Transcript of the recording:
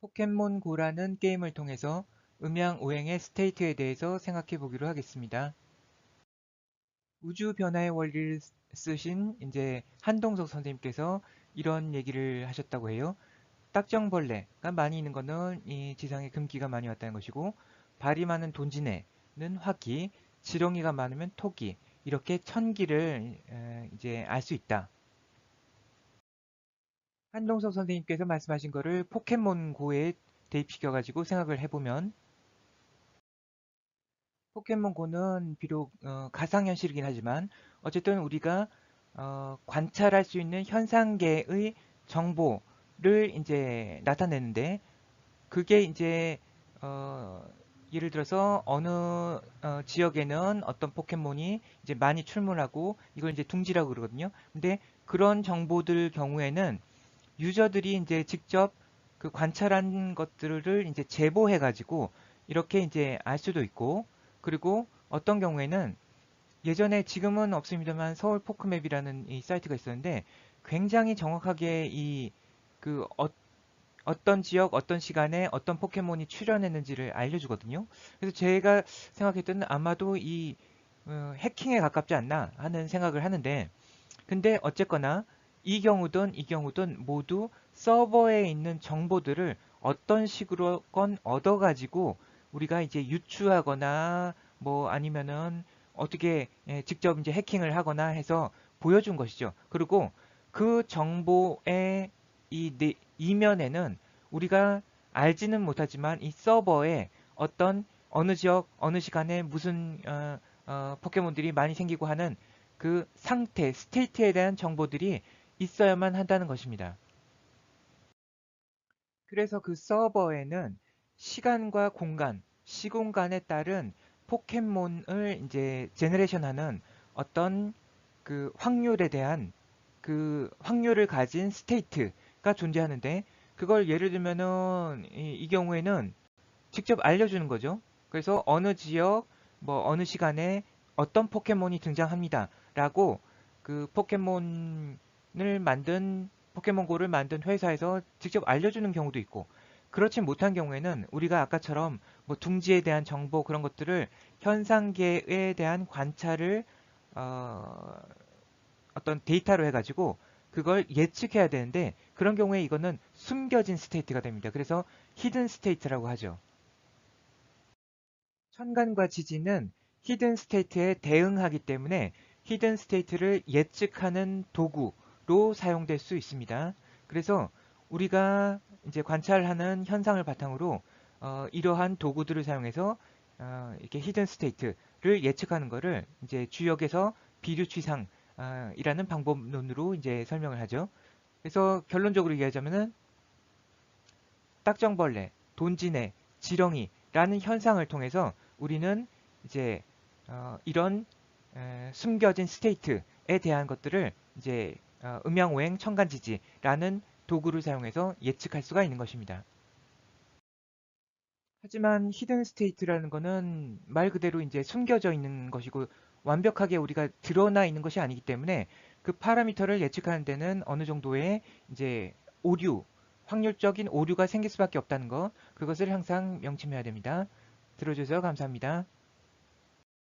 포켓몬고라는 게임을 통해서 음양오행의 스테이트에 대해서 생각해 보기로 하겠습니다. 우주 변화의 원리를 쓰신 이제 한동석 선생님께서 이런 얘기를 하셨다고 해요. 딱정벌레가 많이 있는 거는 이 지상에 금기가 많이 왔다는 것이고, 발이 많은 돈지네는 화기, 지렁이가 많으면 토기, 이렇게 천기를 이제 알 수 있다. 한동석 선생님께서 말씀하신 거를 포켓몬고에 대입시켜가지고 생각을 해보면, 포켓몬고는 비록 가상현실이긴 하지만 어쨌든 우리가 관찰할 수 있는 현상계의 정보를 이제 나타내는데, 그게 이제 어, 예를 들어서 어느 지역에는 어떤 포켓몬이 이제 많이 출몰하고 이걸 이제 둥지라고 그러거든요. 근데 그런 정보들 경우에는 유저들이 이제 직접 그 관찰한 것들을 이제 제보해 가지고 이렇게 이제 알 수도 있고, 그리고 어떤 경우에는 예전에 지금은 없습니다만 서울 포크맵이라는 이 사이트가 있었는데, 굉장히 정확하게 그 어떤 지역 어떤 시간에 어떤 포켓몬이 출현했는지를 알려주거든요. 그래서 제가 생각했을 때는 아마도 해킹에 가깝지 않나 하는 생각을 하는데, 근데 어쨌거나 이 경우든 모두 서버에 있는 정보들을 어떤 식으로건 얻어가지고 우리가 이제 유추하거나 뭐 아니면은 어떻게 직접 이제 해킹을 하거나 해서 보여준 것이죠. 그리고 그 정보의 이면에는 우리가 알지는 못하지만 이 서버에 어떤 어느 지역 어느 시간에 무슨 포켓몬들이 많이 생기고 하는 그 상태, 스테이트에 대한 정보들이 있어야만 한다는 것입니다. 그래서 그 서버에는 시간과 공간, 시공간에 따른 포켓몬을 이제 제너레이션하는 어떤 그 확률에 대한 그 확률을 가진 스테이트가 존재하는데, 그걸 예를 들면은 이 경우에는 직접 알려주는 거죠. 그래서 어느 지역, 뭐 어느 시간에 어떤 포켓몬이 등장합니다. 라고 그 포켓몬고를 만든 회사에서 직접 알려주는 경우도 있고, 그렇지 못한 경우에는 우리가 아까처럼 뭐 둥지에 대한 정보 그런 것들을 현상계에 대한 관찰을 어, 어떤 데이터로 해가지고 그걸 예측해야 되는데, 그런 경우에 이거는 숨겨진 스테이트가 됩니다. 그래서 히든 스테이트라고 하죠. 천간과 지지는 히든 스테이트에 대응하기 때문에 히든 스테이트를 예측하는 도구로 사용될 수 있습니다. 그래서 우리가 이제 관찰하는 현상을 바탕으로 이러한 도구들을 사용해서 이렇게 히든 스테이트를 예측하는 것을 이제 주역에서 비류취상이라는 방법론으로 이제 설명을 하죠. 그래서 결론적으로 얘기하자면은 딱정벌레, 돈지네, 지렁이라는 현상을 통해서 우리는 이제 이런 숨겨진 스테이트에 대한 것들을 이제 음양오행 청간지지라는 도구를 사용해서 예측할 수가 있는 것입니다. 하지만 히든 스테이트라는 거는 말 그대로 이제 숨겨져 있는 것이고 완벽하게 우리가 드러나 있는 것이 아니기 때문에 그 파라미터를 예측하는 데는 어느 정도의 이제 오류, 확률적인 오류가 생길 수밖에 없다는 것, 그것을 항상 명심해야 됩니다. 들어주셔서 감사합니다.